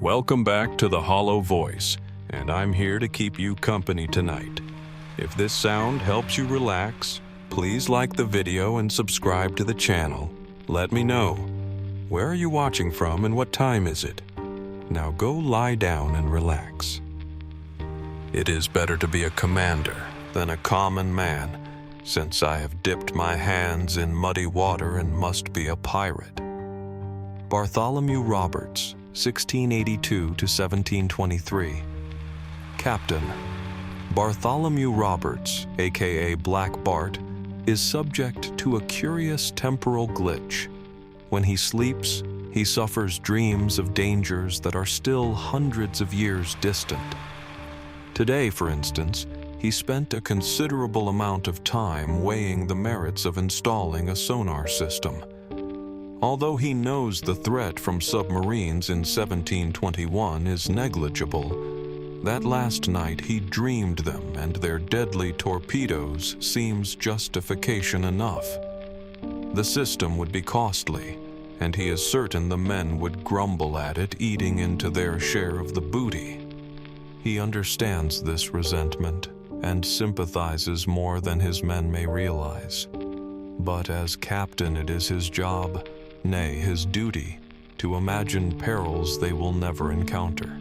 Welcome back to The Hollow Voice, and I'm here to keep you company tonight. If this sound helps you relax, please like the video and subscribe to the channel. Let me know. Where are you watching from and what time is it? Now go lie down and relax. It is better to be a commander than a common man, since I have dipped my hands in muddy water and must be a pirate. Bartholomew Roberts, 1682 to 1723. Captain. Bartholomew Roberts, aka Black Bart, is subject to a curious temporal glitch. When he sleeps, he suffers dreams of dangers that are still hundreds of years distant. Today, for instance, he spent a considerable amount of time weighing the merits of installing a sonar system. Although he knows the threat from submarines in 1721 is negligible, that last night he dreamed them and their deadly torpedoes seems justification enough. The system would be costly, and he is certain the men would grumble at it eating into their share of the booty. He understands this resentment and sympathizes more than his men may realize. But as captain, it is his job, nay, his duty, to imagine perils they will never encounter.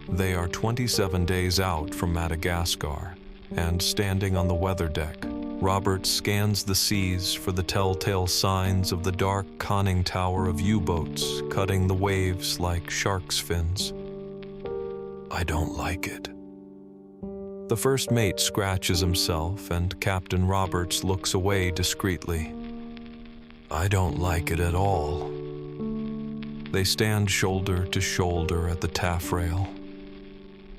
They are 27 days out from Madagascar, and standing on the weather deck, Robert scans the seas for the telltale signs of the dark conning tower of U-boats cutting the waves like shark's fins. I don't like it. The first mate scratches himself, and Captain Roberts looks away discreetly. I don't like it at all. They stand shoulder to shoulder at the taffrail.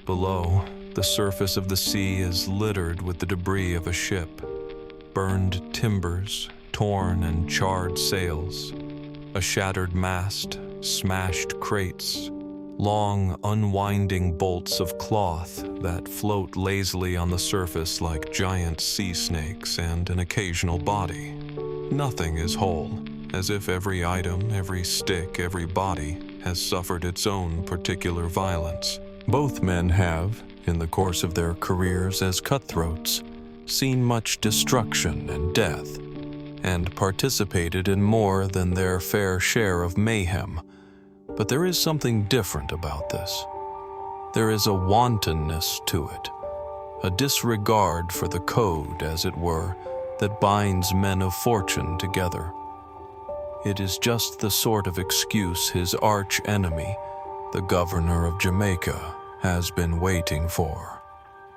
Below, the surface of the sea is littered with the debris of a ship. Burned timbers, torn and charred sails, a shattered mast, smashed crates, long, unwinding bolts of cloth that float lazily on the surface like giant sea snakes, and an occasional body. Nothing is whole, as if every item, every stick, every body has suffered its own particular violence. Both men have, in the course of their careers as cutthroats, seen much destruction and death, and participated in more than their fair share of mayhem. But there is something different about this. There is a wantonness to it, a disregard for the code, as it were, that binds men of fortune together. It is just the sort of excuse his arch-enemy, the governor of Jamaica, has been waiting for.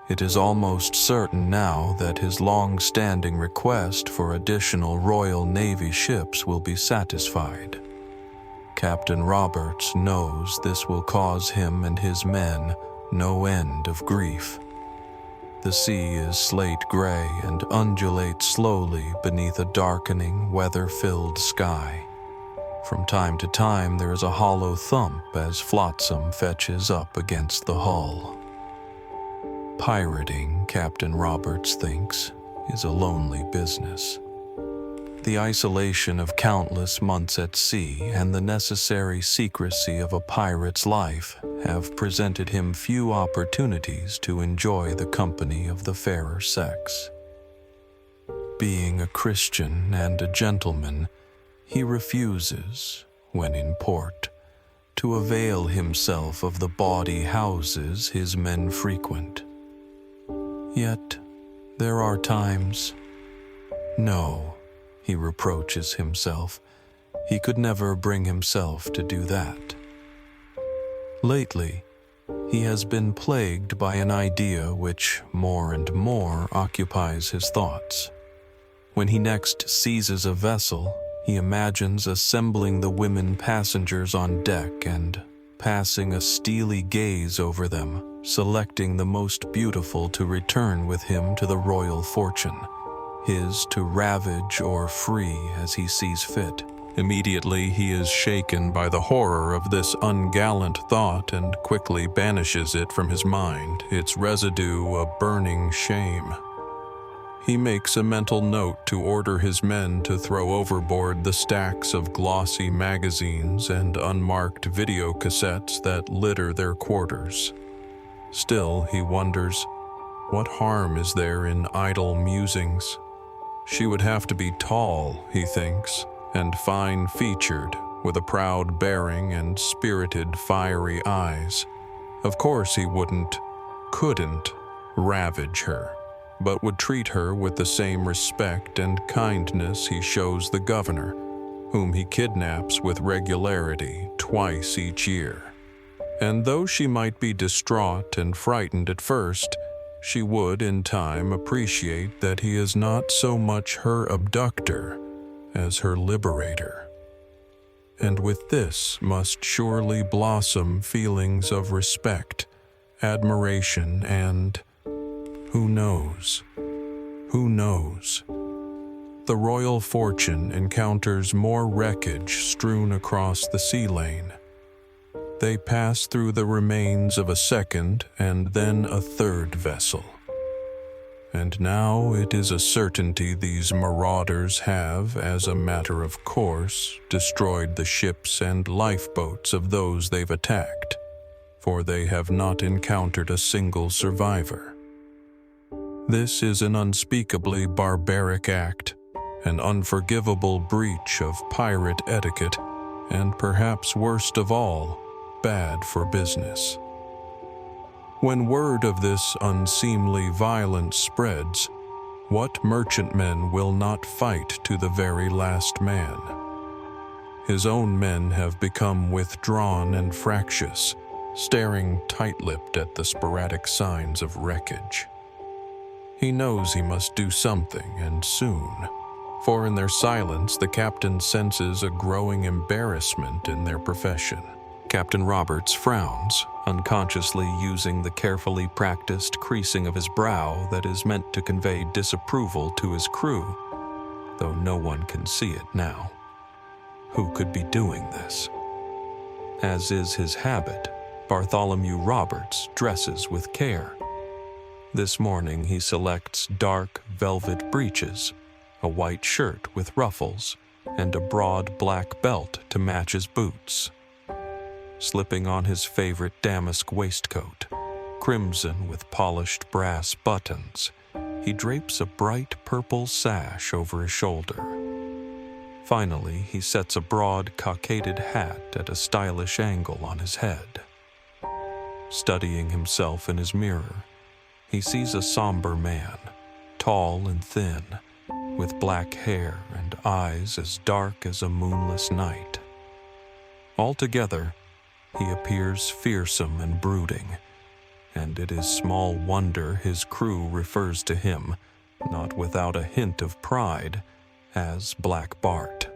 It is almost certain now that his long-standing request for additional Royal Navy ships will be satisfied. Captain Roberts knows this will cause him and his men no end of grief. The sea is slate gray and undulates slowly beneath a darkening, weather-filled sky. From time to time there is a hollow thump as flotsam fetches up against the hull. Pirating, Captain Roberts thinks, is a lonely business. The isolation of countless months at sea and the necessary secrecy of a pirate's life have presented him few opportunities to enjoy the company of the fairer sex. Being a Christian and a gentleman, he refuses, when in port, to avail himself of the bawdy houses his men frequent. Yet, there are times. No, he reproaches himself. He could never bring himself to do that. Lately, he has been plagued by an idea which more and more occupies his thoughts. When he next seizes a vessel, he imagines assembling the women passengers on deck and passing a steely gaze over them, selecting the most beautiful to return with him to the royal fortune, his to ravage or free as he sees fit. Immediately he is shaken by the horror of this ungallant thought and quickly banishes it from his mind, its residue a burning shame. He makes a mental note to order his men to throw overboard the stacks of glossy magazines and unmarked video cassettes that litter their quarters. Still, he wonders, what harm is there in idle musings? She would have to be tall, he thinks, and fine-featured, with a proud bearing and spirited, fiery eyes. Of course he couldn't ravage her, but would treat her with the same respect and kindness he shows the governor, whom he kidnaps with regularity twice each year. And though she might be distraught and frightened at first, she would, in time, appreciate that he is not so much her abductor as her liberator. And with this must surely blossom feelings of respect, admiration, and who knows? The Royal Fortune encounters more wreckage strewn across the sea lane. They pass through the remains of a second and then a third vessel. And now it is a certainty these marauders have, as a matter of course, destroyed the ships and lifeboats of those they've attacked, for they have not encountered a single survivor. This is an unspeakably barbaric act, an unforgivable breach of pirate etiquette, and perhaps worst of all, bad for business. When word of this unseemly violence spreads, what merchantmen will not fight to the very last man? His own men have become withdrawn and fractious, staring tight-lipped at the sporadic signs of wreckage. He knows he must do something, and soon, for in their silence the captain senses a growing embarrassment in their profession. Captain Roberts frowns, unconsciously using the carefully practiced creasing of his brow that is meant to convey disapproval to his crew, though no one can see it now. Who could be doing this? As is his habit, Bartholomew Roberts dresses with care. This morning he selects dark velvet breeches, a white shirt with ruffles, and a broad black belt to match his boots. Slipping on his favorite damask waistcoat, crimson with polished brass buttons, he drapes a bright purple sash over his shoulder. Finally, he sets a broad cockaded hat at a stylish angle on his head. Studying himself in his mirror, he sees a somber man, tall and thin, with black hair and eyes as dark as a moonless night. Altogether, he appears fearsome and brooding, and it is small wonder his crew refers to him, not without a hint of pride, as Black Bart.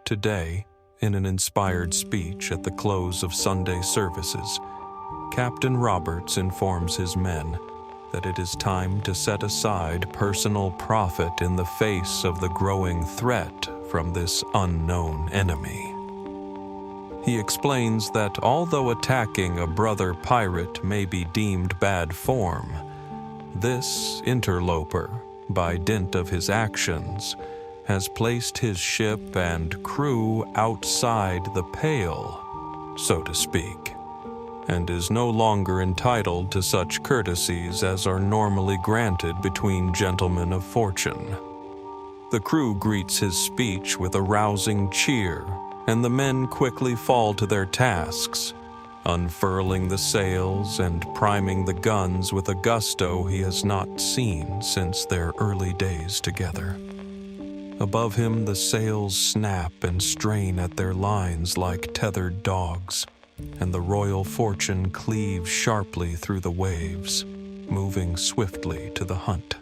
Today, in an inspired speech at the close of Sunday services, Captain Roberts informs his men that it is time to set aside personal profit in the face of the growing threat from this unknown enemy. He explains that although attacking a brother pirate may be deemed bad form, this interloper, by dint of his actions, has placed his ship and crew outside the pale, so to speak, and is no longer entitled to such courtesies as are normally granted between gentlemen of fortune. The crew greets his speech with a rousing cheer, and the men quickly fall to their tasks, unfurling the sails and priming the guns with a gusto he has not seen since their early days together. Above him, the sails snap and strain at their lines like tethered dogs, and the Royal Fortune cleaves sharply through the waves, moving swiftly to the hunt.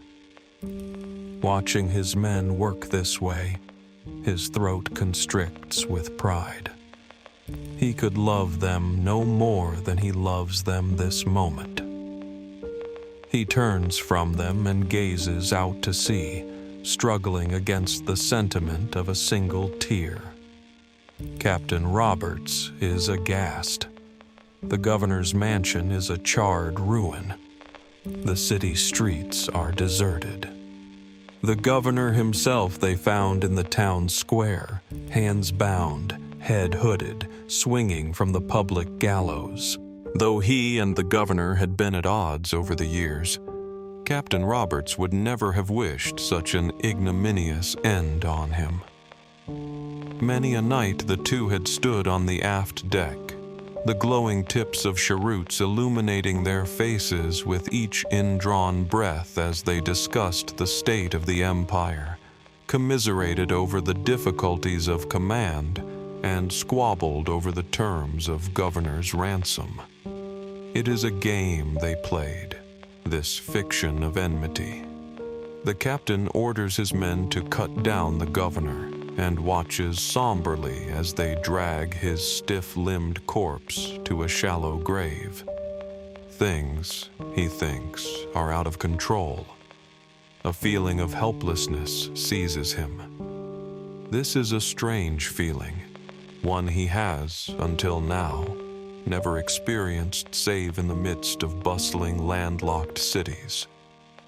Watching his men work this way, his throat constricts with pride. He could love them no more than he loves them this moment. He turns from them and gazes out to sea, struggling against the sentiment of a single tear. Captain Roberts is aghast. The governor's mansion is a charred ruin. The city streets are deserted. The governor himself they found in the town square, hands bound, head hooded, swinging from the public gallows. Though he and the governor had been at odds over the years, Captain Roberts would never have wished such an ignominious end on him. Many a night the two had stood on the aft deck, the glowing tips of cheroots illuminating their faces with each indrawn breath as they discussed the state of the empire, commiserated over the difficulties of command, and squabbled over the terms of governor's ransom. It is a game they played, this fiction of enmity. The captain orders his men to cut down the governor and watches somberly as they drag his stiff-limbed corpse to a shallow grave. Things, he thinks, are out of control. A feeling of helplessness seizes him. This is a strange feeling, one he has, until now, never experienced save in the midst of bustling, landlocked cities,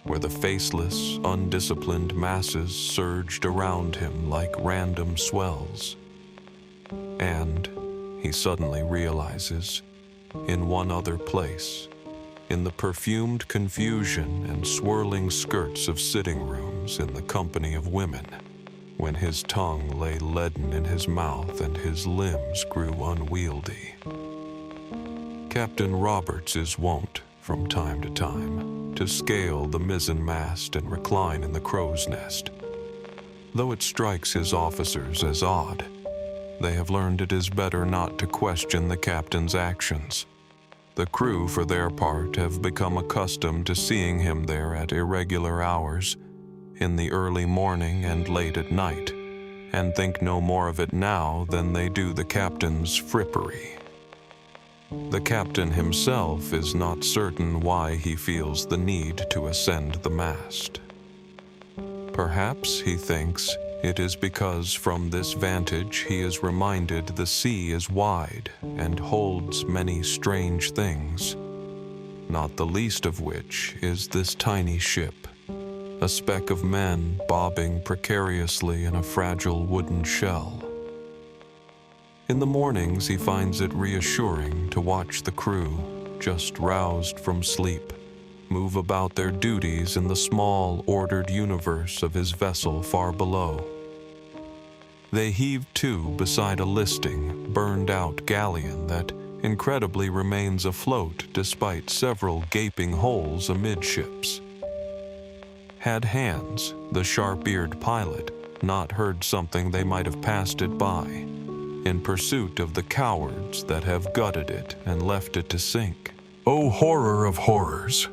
where the faceless, undisciplined masses surged around him like random swells. And, he suddenly realizes, in one other place, in the perfumed confusion and swirling skirts of sitting rooms in the company of women, when his tongue lay leaden in his mouth and his limbs grew unwieldy. Captain Roberts is wont, from time to time, to scale the mizzen mast and recline in the crow's nest. Though it strikes his officers as odd, they have learned it is better not to question the captain's actions. The crew, for their part, have become accustomed to seeing him there at irregular hours, in the early morning and late at night, and think no more of it now than they do the captain's frippery. The captain himself is not certain why he feels the need to ascend the mast. Perhaps, he thinks, it is because from this vantage he is reminded the sea is wide and holds many strange things, not the least of which is this tiny ship, a speck of men bobbing precariously in a fragile wooden shell. In the mornings, he finds it reassuring to watch the crew, just roused from sleep, move about their duties in the small, ordered universe of his vessel far below. They heave to beside a listing, burned-out galleon that incredibly remains afloat despite several gaping holes amidships. Had Hans, the sharp-eared pilot, not heard something, they might have passed it by, in pursuit of the cowards that have gutted it and left it to sink. "Oh, horror of horrors!"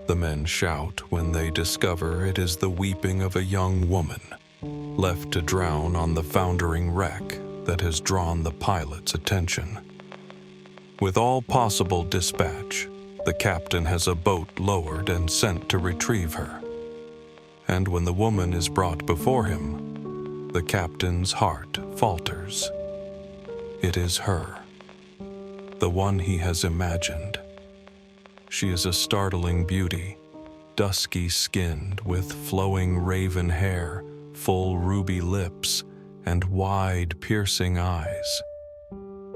the men shout when they discover it is the weeping of a young woman, left to drown on the foundering wreck that has drawn the pilot's attention. With all possible dispatch, the captain has a boat lowered and sent to retrieve her. And when the woman is brought before him, the captain's heart falters. It is her, the one he has imagined. She is a startling beauty, dusky-skinned with flowing raven hair, full ruby lips, and wide, piercing eyes.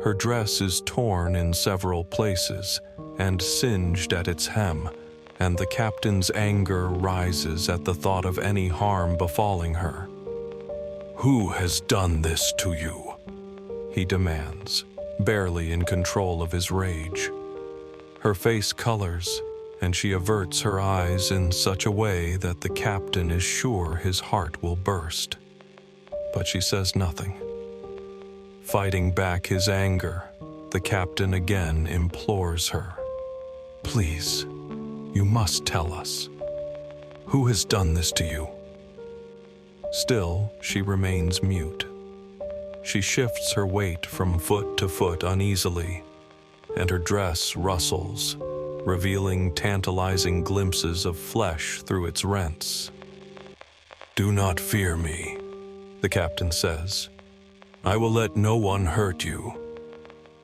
Her dress is torn in several places and singed at its hem, and the captain's anger rises at the thought of any harm befalling her. "Who has done this to you?" he demands, barely in control of his rage. Her face colors, and she averts her eyes in such a way that the captain is sure his heart will burst. But she says nothing. Fighting back his anger, the captain again implores her. "Please, you must tell us. Who has done this to you?" Still, she remains mute. She shifts her weight from foot to foot uneasily, and her dress rustles, revealing tantalizing glimpses of flesh through its rents. "Do not fear me," the captain says. "I will let no one hurt you."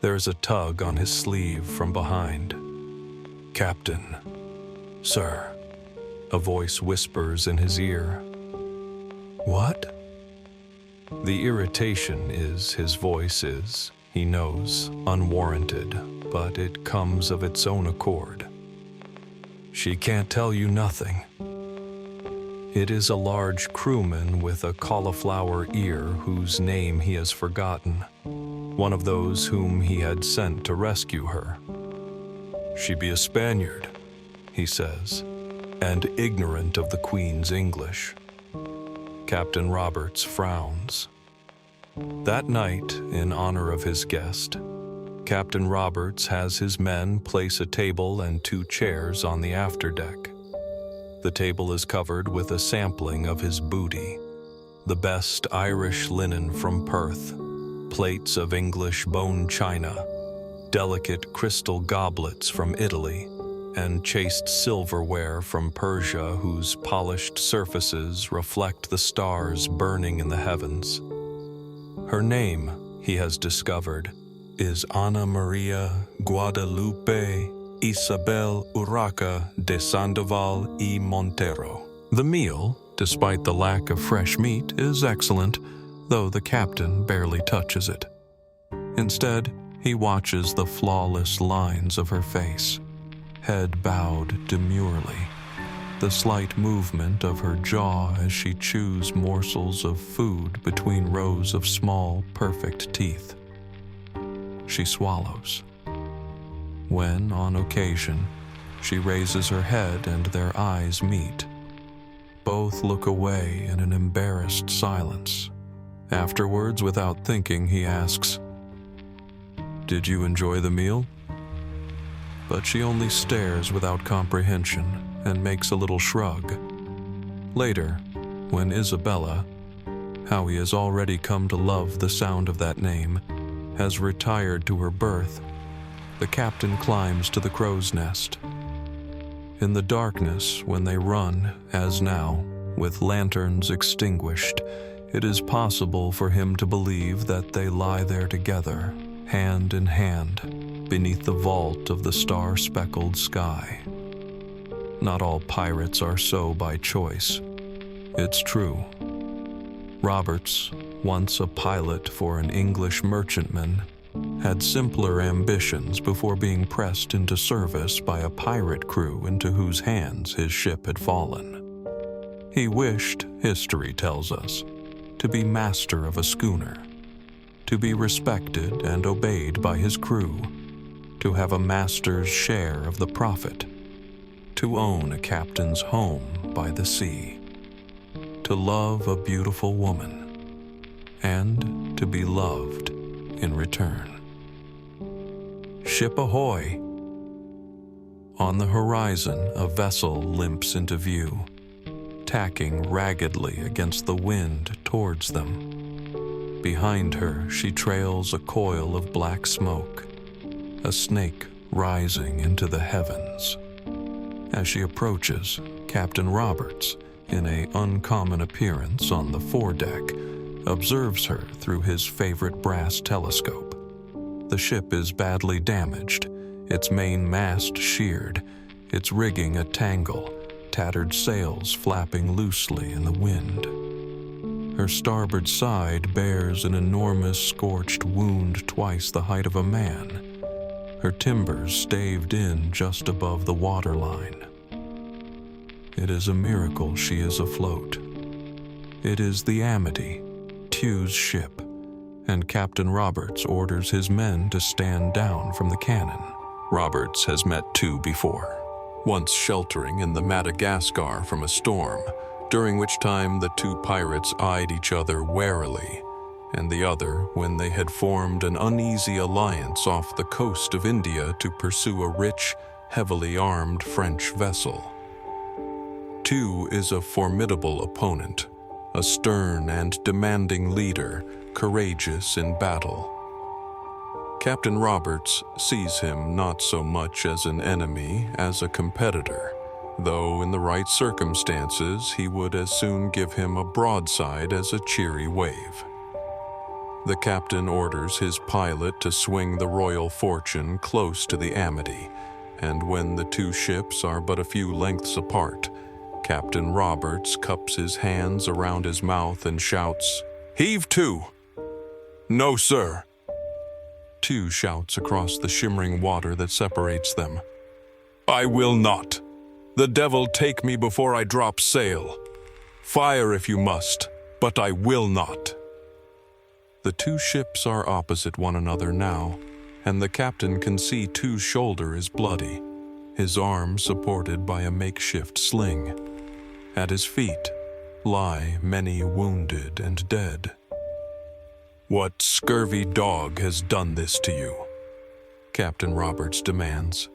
There is a tug on his sleeve from behind. "Captain, sir," a voice whispers in his ear, What? The irritation is, his voice is, he knows, unwarranted, but it comes of its own accord. She can't tell you nothing. It is a large crewman with a cauliflower ear whose name he has forgotten, one of those whom he had sent to rescue her. She be a Spaniard, he says, and ignorant of the Queen's English. Captain Roberts frowns. That night, in honor of his guest, Captain Roberts has his men place a table and 2 chairs on the afterdeck. The table is covered with a sampling of his booty, the best Irish linen from Perth, plates of English bone china, delicate crystal goblets from Italy, and chased silverware from Persia whose polished surfaces reflect the stars burning in the heavens. Her name, he has discovered, is Ana Maria Guadalupe Isabel Urraca de Sandoval y Montero. The meal, despite the lack of fresh meat, is excellent, though the captain barely touches it. Instead, he watches the flawless lines of her face, head bowed demurely, the slight movement of her jaw as she chews morsels of food between rows of small, perfect teeth. She swallows. When, on occasion, she raises her head and their eyes meet, both look away in an embarrassed silence. Afterwards, without thinking, he asks, "Did you enjoy the meal?" But she only stares without comprehension and makes a little shrug. Later, when Isabella, how he has already come to love the sound of that name, has retired to her berth, the captain climbs to the crow's nest. In the darkness, when they run, as now, with lanterns extinguished, it is possible for him to believe that they lie there together, hand in hand, beneath the vault of the star-speckled sky. Not all pirates are so by choice. It's true. Roberts, once a pilot for an English merchantman, had simpler ambitions before being pressed into service by a pirate crew into whose hands his ship had fallen. He wished, history tells us, to be master of a schooner, to be respected and obeyed by his crew, to have a master's share of the profit, to own a captain's home by the sea, to love a beautiful woman, and to be loved in return. Ship ahoy! On the horizon, a vessel limps into view, tacking raggedly against the wind towards them. Behind her, she trails a coil of black smoke, a snake rising into the heavens. As she approaches, Captain Roberts, in an uncommon appearance on the foredeck, observes her through his favorite brass telescope. The ship is badly damaged, its main mast sheared, its rigging a tangle, tattered sails flapping loosely in the wind. Her starboard side bears an enormous scorched wound twice the height of a man, her timbers staved in just above the waterline. It is a miracle she is afloat. It is the Amity, Tew's ship, and Captain Roberts orders his men to stand down from the cannon. Roberts has met Tew before, once sheltering in the Madagascar from a storm, during which time the 2 pirates eyed each other warily, and the other when they had formed an uneasy alliance off the coast of India to pursue a rich, heavily armed French vessel. Tew is a formidable opponent, a stern and demanding leader, courageous in battle. Captain Roberts sees him not so much as an enemy as a competitor, though in the right circumstances he would as soon give him a broadside as a cheery wave. The captain orders his pilot to swing the Royal Fortune close to the Amity, and when the 2 ships are but a few lengths apart, Captain Roberts cups his hands around his mouth and shouts, "Heave to!" "No, sir." Tew shouts across the shimmering water that separates them, "I will not. The devil take me before I drop sail. Fire if you must, but I will not." The two ships are opposite one another now, and the captain can see Tew's shoulder is bloody, his arm supported by a makeshift sling. At his feet lie many wounded and dead. "What scurvy dog has done this to you?" Captain Roberts demands.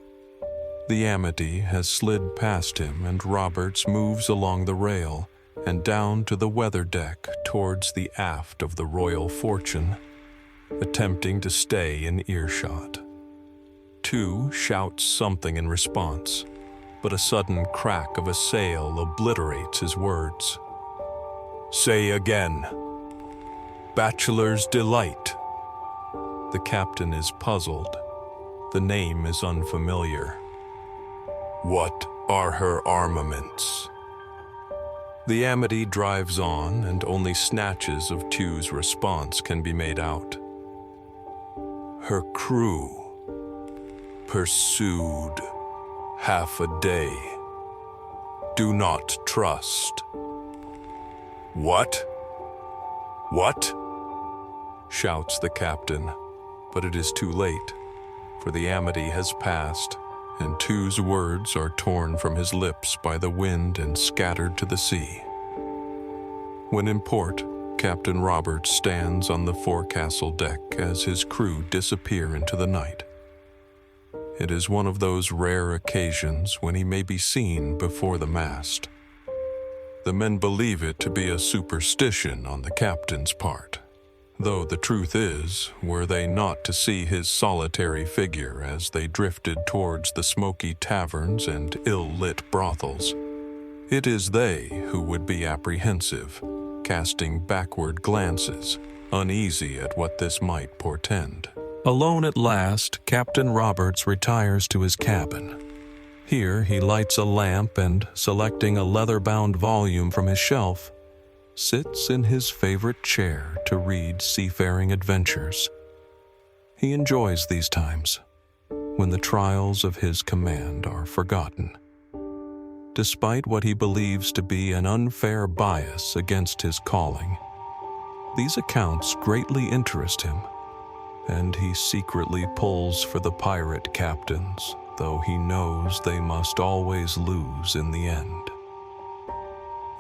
The Amity has slid past him, and Roberts moves along the rail and down to the weather deck towards the aft of the Royal Fortune, attempting to stay in earshot. Tew shouts something in response, but a sudden crack of a sail obliterates his words. "Say again." "Bachelor's Delight." The captain is puzzled. The name is unfamiliar. "What are her armaments?" The Amity drives on, and only snatches of Tew's response can be made out. "Her crew pursued half a day. Do not trust." "What? What?" shouts the captain, but it is too late, for the Amity has passed, and Tew's words are torn from his lips by the wind and scattered to the sea. When in port, Captain Roberts stands on the forecastle deck as his crew disappear into the night. It is one of those rare occasions when he may be seen before the mast. The men believe it to be a superstition on the captain's part, though the truth is, were they not to see his solitary figure as they drifted towards the smoky taverns and ill-lit brothels, it is they who would be apprehensive, casting backward glances, uneasy at what this might portend. Alone at last, Captain Roberts retires to his cabin. Here he lights a lamp and, selecting a leather-bound volume from his shelf, sits in his favorite chair to read seafaring adventures. He enjoys these times, when the trials of his command are forgotten. Despite what he believes to be an unfair bias against his calling, these accounts greatly interest him, and he secretly pulls for the pirate captains, though he knows they must always lose in the end.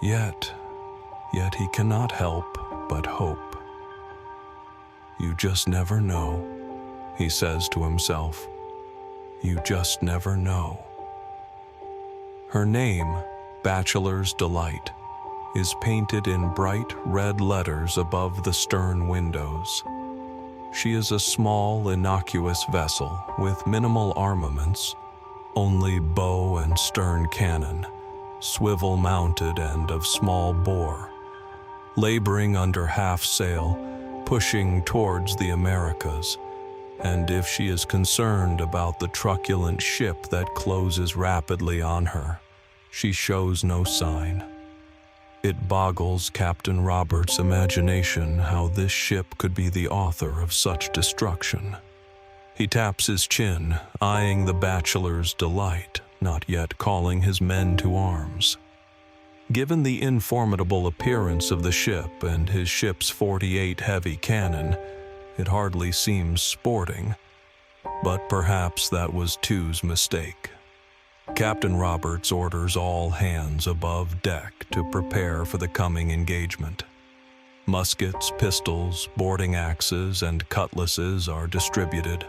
Yet he cannot help but hope. "You just never know," he says to himself. "You just never know." Her name, Bachelor's Delight, is painted in bright red letters above the stern windows. She is a small, innocuous vessel with minimal armaments, only bow and stern cannon, swivel-mounted and of small bore, laboring under half sail, pushing towards the Americas, and if she is concerned about the truculent ship that closes rapidly on her, she shows no sign. It boggles Captain Roberts' imagination how this ship could be the author of such destruction. He taps his chin, eyeing the Bachelor's Delight, not yet calling his men to arms. Given the informidable appearance of the ship and his ship's 48 heavy cannon, it hardly seems sporting, but perhaps that was Tew's mistake. Captain Roberts orders all hands above deck to prepare for the coming engagement. Muskets, pistols, boarding axes, and cutlasses are distributed.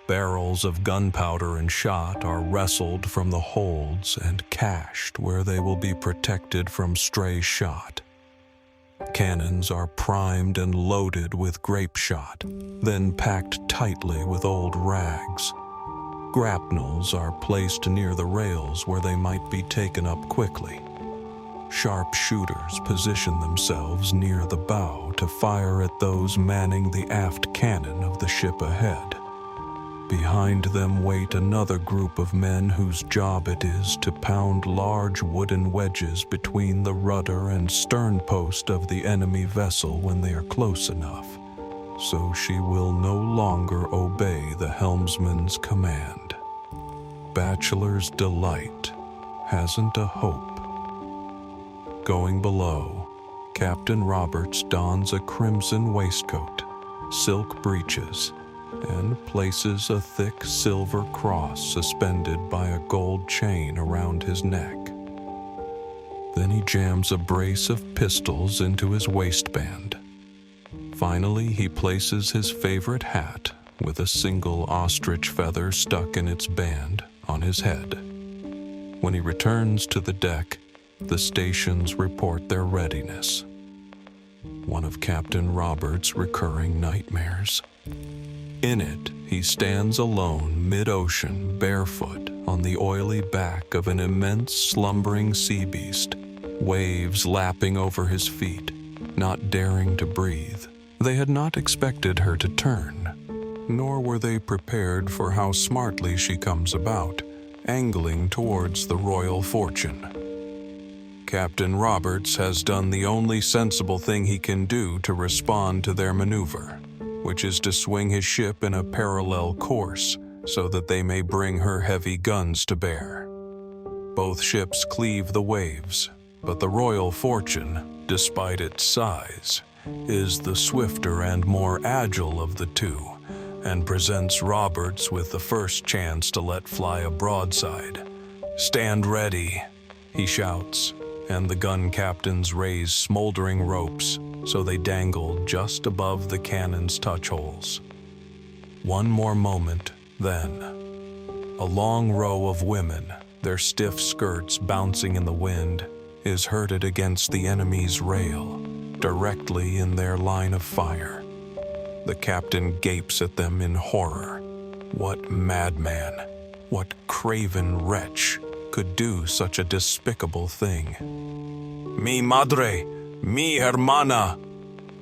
Barrels of gunpowder and shot are wrestled from the holds and cached where they will be protected from stray shot. Cannons are primed and loaded with grape shot, then packed tightly with old rags. Grapnels are placed near the rails where they might be taken up quickly. Sharp shooters position themselves near the bow to fire at those manning the aft cannon of the ship ahead. Behind them wait another group of men whose job it is to pound large wooden wedges between the rudder and stern post of the enemy vessel when they are close enough, so she will no longer obey the helmsman's command. Bachelor's Delight hasn't a hope. Going below, Captain Roberts dons a crimson waistcoat, silk breeches, and places a thick silver cross suspended by a gold chain around his neck. Then he jams a brace of pistols into his waistband. Finally, he places his favorite hat, with a single ostrich feather stuck in its band, on his head. When he returns to the deck, the stations report their readiness. One of Captain Roberts' recurring nightmares. In it, he stands alone mid-ocean, barefoot, on the oily back of an immense slumbering sea beast, waves lapping over his feet, not daring to breathe. They had not expected her to turn, nor were they prepared for how smartly she comes about, angling towards the Royal Fortune. Captain Roberts has done the only sensible thing he can do to respond to their maneuver, which is to swing his ship in a parallel course so that they may bring her heavy guns to bear. Both ships cleave the waves, but the Royal Fortune, despite its size, is the swifter and more agile of the two, and presents Roberts with the first chance to let fly a broadside. "Stand ready," he shouts, and the gun captains raise smoldering ropes so they dangle just above the cannon's touch holes. One more moment, then. A long row of women, their stiff skirts bouncing in the wind, is herded against the enemy's rail, directly in their line of fire. The captain gapes at them in horror. What madman, what craven wretch could do such a despicable thing? "Mi madre! Mi hermana!"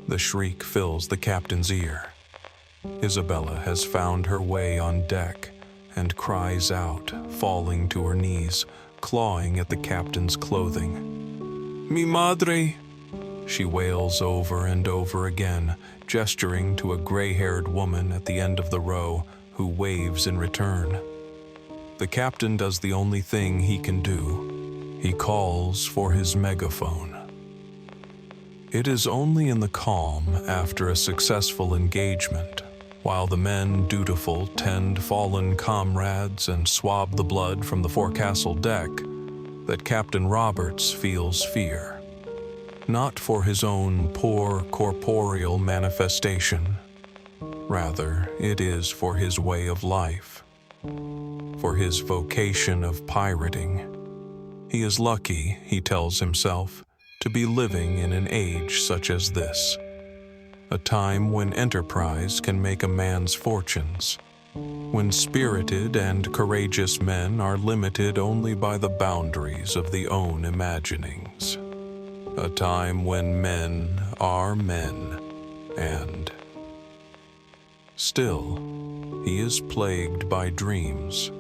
The shriek fills the captain's ear. Isabella has found her way on deck and cries out, falling to her knees, clawing at the captain's clothing. "Mi madre!" she wails over and over again, gesturing to a gray-haired woman at the end of the row who waves in return. The captain does the only thing he can do. He calls for his megaphone. It is only in the calm after a successful engagement, while the men dutiful tend fallen comrades and swab the blood from the forecastle deck, that Captain Roberts feels fear. Not for his own poor corporeal manifestation. Rather, it is for his way of life, for his vocation of pirating. He is lucky, he tells himself, to be living in an age such as this, a time when enterprise can make a man's fortunes, when spirited and courageous men are limited only by the boundaries of their own imaginings, a time when men are men, and still, he is plagued by dreams,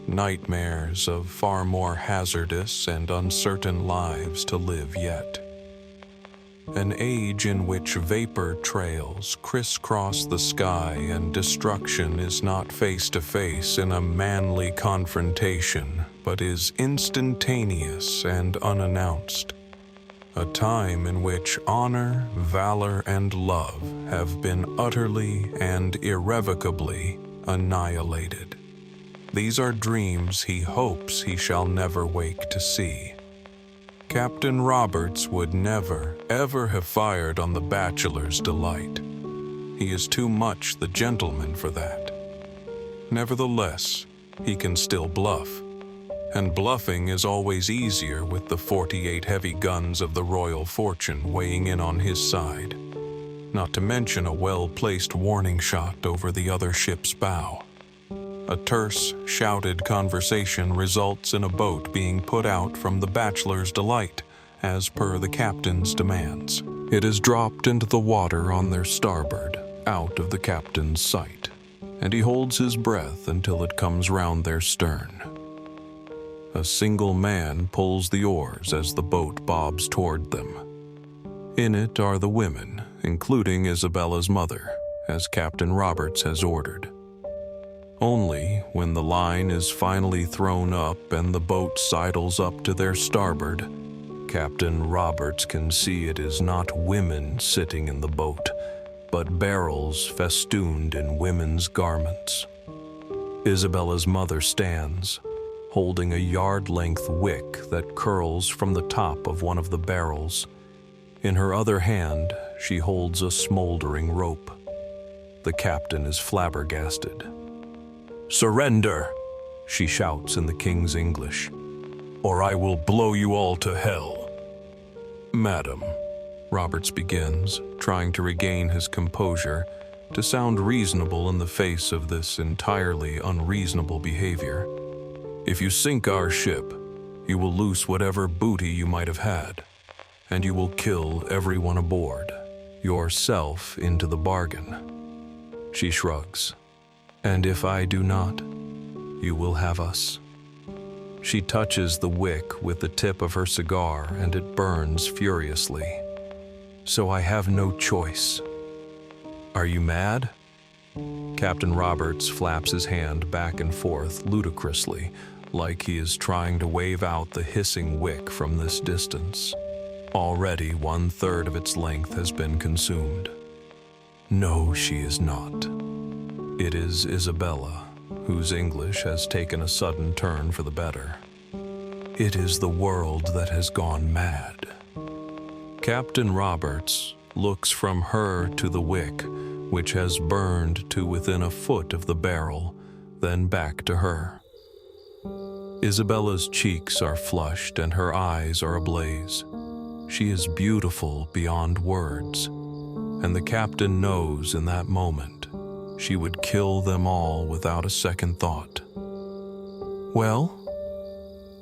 nightmares of far more hazardous and uncertain lives to live yet. An age in which vapor trails crisscross the sky and destruction is not face to face in a manly confrontation, but is instantaneous and unannounced. A time in which honor, valor, and love have been utterly and irrevocably annihilated. These are dreams he hopes he shall never wake to see. Captain Roberts would never, ever have fired on the Bachelor's Delight. He is too much the gentleman for that. Nevertheless, he can still bluff. And bluffing is always easier with the 48 heavy guns of the Royal Fortune weighing in on his side. Not to mention a well-placed warning shot over the other ship's bow. A terse, shouted conversation results in a boat being put out from the Bachelor's Delight, as per the captain's demands. It is dropped into the water on their starboard, out of the captain's sight, and he holds his breath until it comes round their stern. A single man pulls the oars as the boat bobs toward them. In it are the women, including Isabella's mother, as Captain Roberts has ordered. Only when the line is finally thrown up and the boat sidles up to their starboard, Captain Roberts can see it is not women sitting in the boat, but barrels festooned in women's garments. Isabella's mother stands, holding a yard-length wick that curls from the top of one of the barrels. In her other hand, she holds a smoldering rope. The captain is flabbergasted. "Surrender," she shouts in the king's English, "or I will blow you all to hell." "Madam," Roberts begins, trying to regain his composure, to sound reasonable in the face of this entirely unreasonable behavior. "If you sink our ship, you will lose whatever booty you might have had, and you will kill everyone aboard, yourself into the bargain." She shrugs. "And if I do not, you will have us." She touches the wick with the tip of her cigar, and it burns furiously. "So I have no choice." "Are you mad?" Captain Roberts flaps his hand back and forth ludicrously, like he is trying to wave out the hissing wick from this distance. Already 1/3 of its length has been consumed. No, she is not. It is Isabella, whose English has taken a sudden turn for the better. It is the world that has gone mad. Captain Roberts looks from her to the wick, which has burned to within a foot of the barrel, then back to her. Isabella's cheeks are flushed and her eyes are ablaze. She is beautiful beyond words, and the captain knows in that moment she would kill them all without a second thought. "Well?"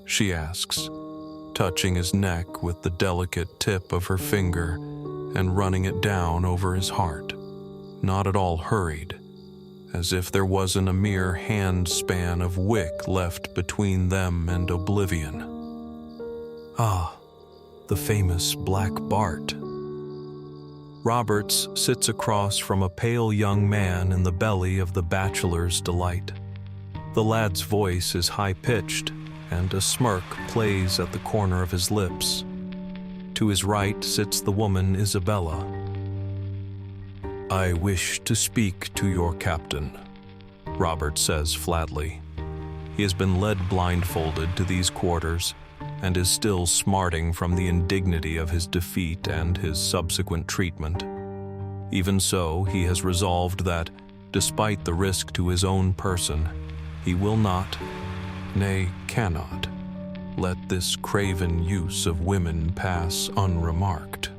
she asks, touching his neck with the delicate tip of her finger and running it down over his heart, not at all hurried, as if there wasn't a mere hand-span of wick left between them and oblivion. "Ah, the famous Black Bart." Roberts sits across from a pale young man in the belly of the Bachelor's Delight. The lad's voice is high-pitched, and a smirk plays at the corner of his lips. To his right sits the woman Isabella. "I wish to speak to your captain," Roberts says flatly. He has been led blindfolded to these quarters and is still smarting from the indignity of his defeat and his subsequent treatment. Even so, he has resolved that, despite the risk to his own person, he will not, nay, cannot, let this craven use of women pass unremarked.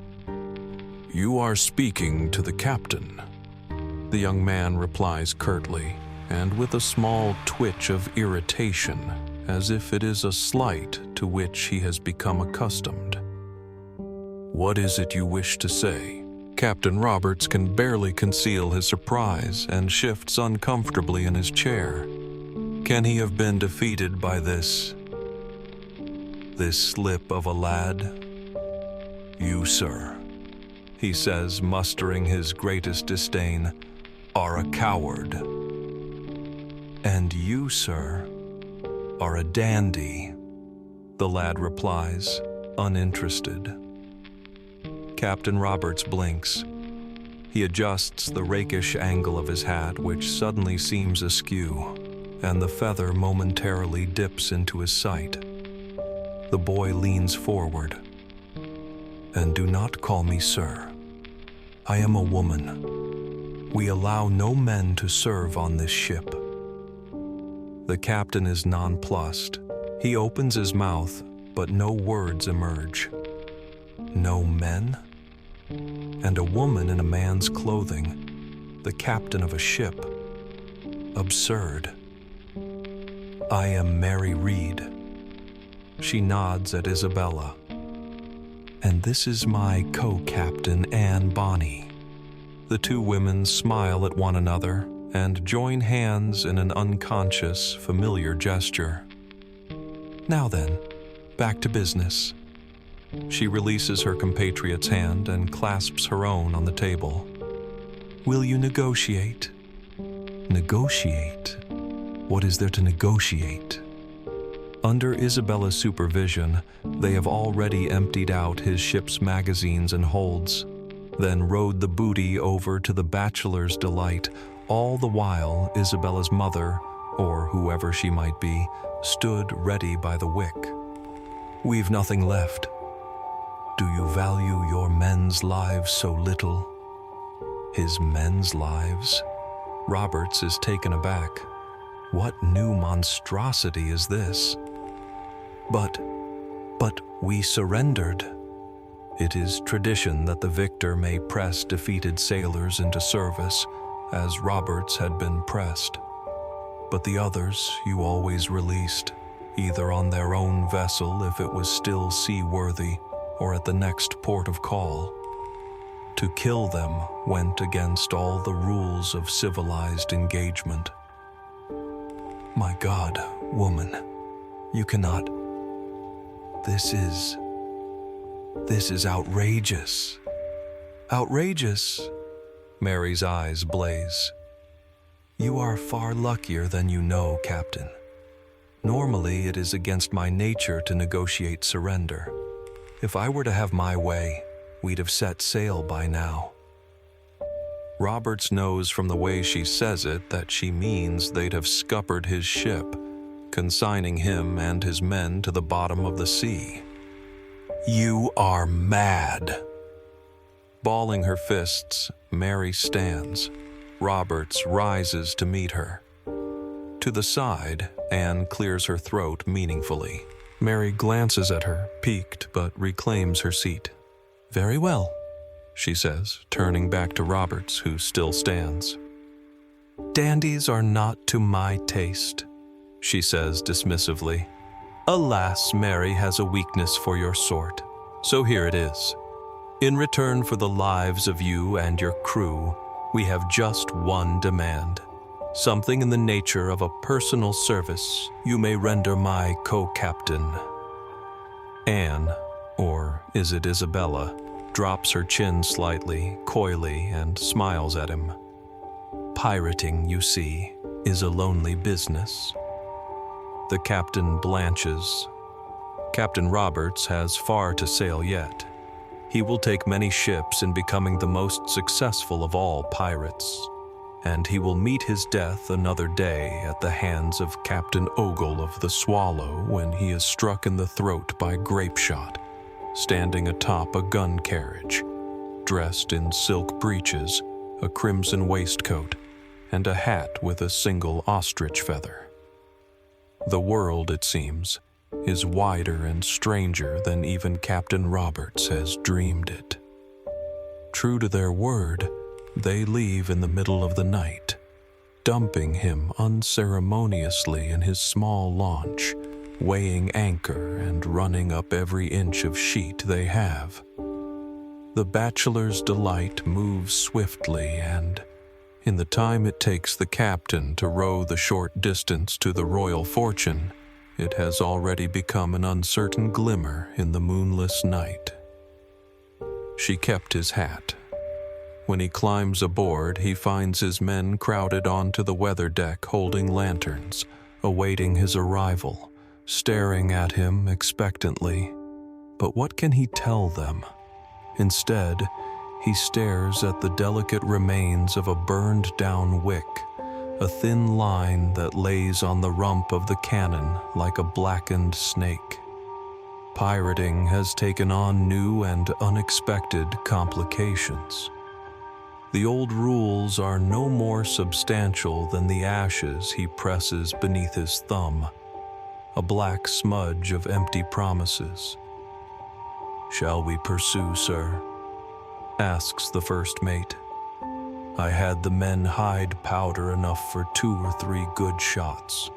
"You are speaking to the captain," the young man replies curtly, and with a small twitch of irritation, as if it is a slight to which he has become accustomed. "What is it you wish to say?" Captain Roberts can barely conceal his surprise and shifts uncomfortably in his chair. Can he have been defeated by this slip of a lad? "You, sir," he says, mustering his greatest disdain, "are a coward." "And you, sir, are a dandy," the lad replies, uninterested. Captain Roberts blinks. He adjusts the rakish angle of his hat, which suddenly seems askew, and the feather momentarily dips into his sight. The boy leans forward. "And do not call me sir. I am a woman. We allow no men to serve on this ship." The captain is nonplussed. He opens his mouth, but no words emerge. No men? And a woman in a man's clothing, the captain of a ship. Absurd. "I am Mary Reed." She nods at Isabella. "And this is my co-captain, Bonny." The two women smile at one another, and join hands in an unconscious, familiar gesture. Now then, back to business. She releases her compatriot's hand and clasps her own on the table. Will you negotiate? Negotiate? What is there to negotiate? Under Isabella's supervision, they have already emptied out his ship's magazines and holds, then rowed the booty over to the Bachelor's Delight. All the while, Isabella's mother, or whoever she might be, stood ready by the wick. We've nothing left. Do you value your men's lives so little? His men's lives? Roberts is taken aback. What new monstrosity is this? But we surrendered. It is tradition that the victor may press defeated sailors into service, as Roberts had been pressed. But the others you always released, either on their own vessel if it was still seaworthy, or at the next port of call. To kill them went against all the rules of civilized engagement. My God, woman, you cannot. This is outrageous. Outrageous? Mary's eyes blaze. You are far luckier than you know, Captain. Normally, it is against my nature to negotiate surrender. If I were to have my way, we'd have set sail by now. Roberts knows from the way she says it that she means they'd have scuppered his ship, consigning him and his men to the bottom of the sea. You are mad. Balling her fists, Mary stands. Roberts rises to meet her. To the side, Anne clears her throat meaningfully. Mary glances at her, piqued, but reclaims her seat. Very well, she says, turning back to Roberts, who still stands. Dandies are not to my taste, she says dismissively. Alas, Mary has a weakness for your sort, so here it is. In return for the lives of you and your crew, we have just one demand. Something in the nature of a personal service you may render my co-captain. Anne, or is it Isabella, drops her chin slightly, coyly, and smiles at him. Pirating, you see, is a lonely business. The captain blanches. Captain Roberts has far to sail yet. He will take many ships in becoming the most successful of all pirates, and he will meet his death another day at the hands of Captain Ogle of the Swallow when he is struck in the throat by grape shot, standing atop a gun carriage, dressed in silk breeches, a crimson waistcoat, and a hat with a single ostrich feather. The world, it seems, is wider and stranger than even Captain Roberts has dreamed it. True to their word, they leave in the middle of the night, dumping him unceremoniously in his small launch, weighing anchor and running up every inch of sheet they have. The Bachelor's Delight moves swiftly, and in the time it takes the captain to row the short distance to the Royal Fortune, it has already become an uncertain glimmer in the moonless night. She kept his hat. When he climbs aboard, he finds his men crowded onto the weather deck holding lanterns, awaiting his arrival, staring at him expectantly. But what can he tell them? Instead, he stares at the delicate remains of a burned-down wick, a thin line that lays on the rump of the cannon like a blackened snake. Pirating has taken on new and unexpected complications. The old rules are no more substantial than the ashes he presses beneath his thumb, a black smudge of empty promises. "Shall we pursue, sir?" asks the first mate. I had the men hide powder enough for 2 or 3 good shots.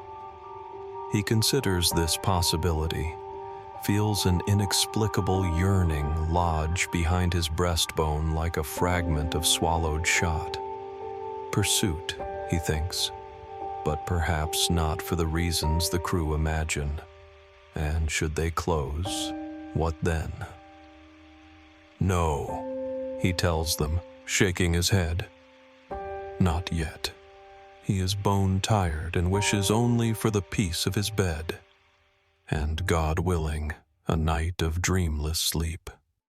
He considers this possibility, feels an inexplicable yearning lodge behind his breastbone like a fragment of swallowed shot. Pursuit, he thinks, but perhaps not for the reasons the crew imagine. And should they close, what then? No, he tells them, shaking his head. Not yet. He is bone-tired and wishes only for the peace of his bed, and, God willing, a night of dreamless sleep.